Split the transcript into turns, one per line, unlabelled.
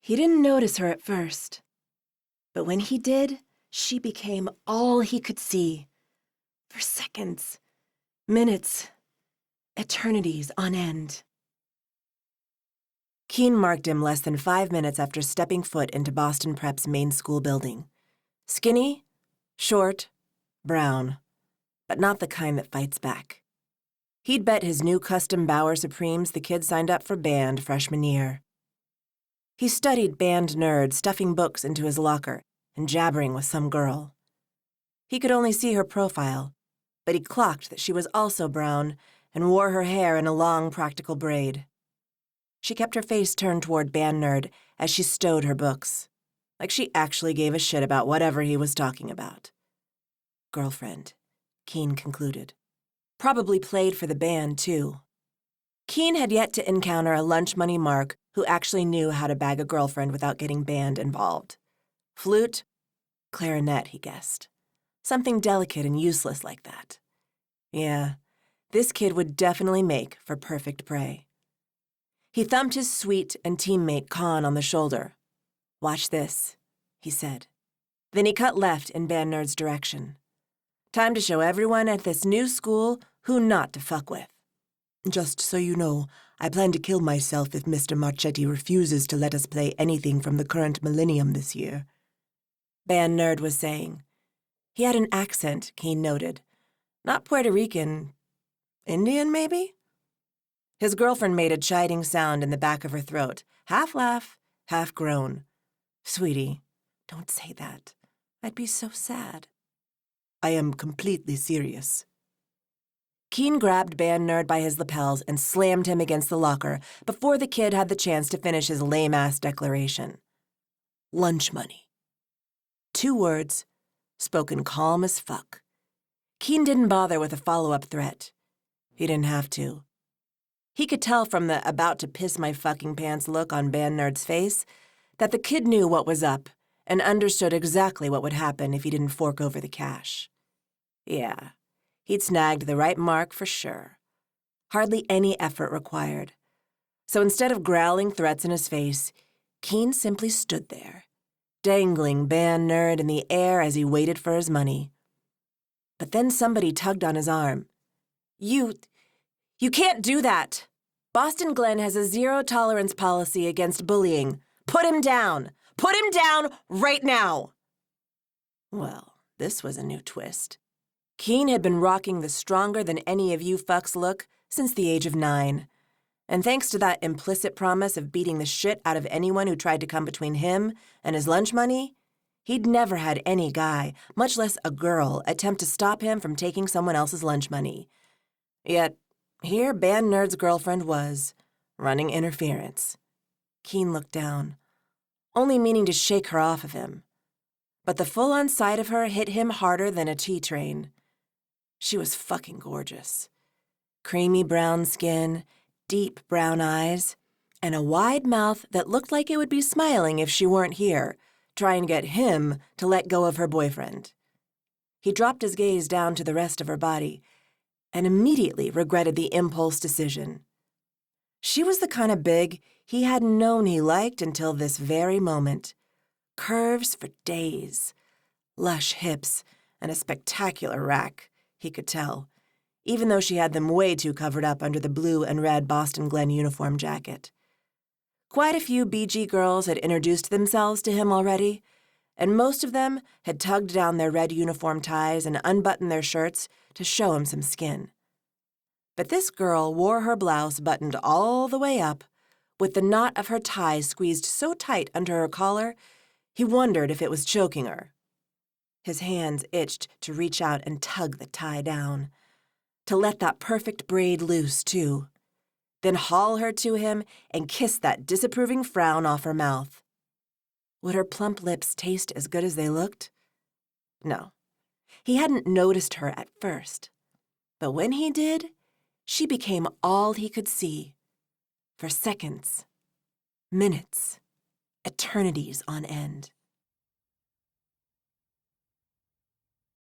He didn't notice her at first, but when he did, she became all he could see. For seconds, minutes, eternities on end. Keane marked him less than 5 minutes after stepping foot into Boston Prep's main school building. Skinny, short, brown, but not the kind that fights back. He'd bet his new custom Bauer Supremes the kid signed up for band freshman year. He studied band nerd, stuffing books into his locker and jabbering with some girl. He could only see her profile, but he clocked that she was also brown and wore her hair in a long, practical braid. She kept her face turned toward band nerd as she stowed her books, like she actually gave a shit about whatever he was talking about. Girlfriend, Keane concluded. Probably played for the band, too. Keane had yet to encounter a lunch money mark who actually knew how to bag a girlfriend without getting band involved. Flute? Clarinet, he guessed. Something delicate and useless like that. Yeah, this kid would definitely make for perfect prey. He thumped his sweet and teammate Con on the shoulder. "Watch this," he said. Then he cut left in band nerd's direction. Time to show everyone at this new school who not to fuck with. "Just so you know, I plan to kill myself if Mr. Marchetti refuses to let us play anything from the current millennium this year," band nerd was saying. He had an accent, Keane noted. Not Puerto Rican. Indian, maybe? His girlfriend made a chiding sound in the back of her throat, half laugh, half groan. "Sweetie, don't say that. I'd be so sad." "I am completely serious." Keane grabbed band nerd by his lapels and slammed him against the locker before the kid had the chance to finish his lame-ass declaration. Lunch money. 2 words, spoken calm as fuck. Keane didn't bother with a follow-up threat. He didn't have to. He could tell from the about-to-piss-my-fucking-pants look on band nerd's face that the kid knew what was up and understood exactly what would happen if he didn't fork over the cash. Yeah, he'd snagged the right mark for sure. Hardly any effort required. So instead of growling threats in his face, Keane simply stood there, dangling band nerd in the air as he waited for his money. But then somebody tugged on his arm. You can't do that. Boston Glen has a zero-tolerance policy against bullying. Put him down. Put him down right now. Well, this was a new twist. Keane had been rocking the stronger than any of you fucks look since the age of 9. And thanks to that implicit promise of beating the shit out of anyone who tried to come between him and his lunch money, he'd never had any guy, much less a girl, attempt to stop him from taking someone else's lunch money. Yet, here band nerd's girlfriend was, running interference. Keane looked down, only meaning to shake her off of him. But the full-on sight of her hit him harder than a T-train. She was fucking gorgeous. Creamy brown skin, deep brown eyes, and a wide mouth that looked like it would be smiling if she weren't here, trying to get him to let go of her boyfriend. He dropped his gaze down to the rest of her body and immediately regretted the impulse decision. She was the kind of big he hadn't known he liked until this very moment. Curves for days, lush hips, and a spectacular rack, he could tell, even though she had them way too covered up under the blue and red Boston Glen uniform jacket. Quite a few BG girls had introduced themselves to him already, and most of them had tugged down their red uniform ties and unbuttoned their shirts to show him some skin. But this girl wore her blouse buttoned all the way up, with the knot of her tie squeezed so tight under her collar, he wondered if it was choking her. His hands itched to reach out and tug the tie down, to let that perfect braid loose, too, then haul her to him and kiss that disapproving frown off her mouth. Would her plump lips taste as good as they looked? No. He hadn't noticed her at first. But when he did, she became all he could see. For seconds, minutes, eternities on end.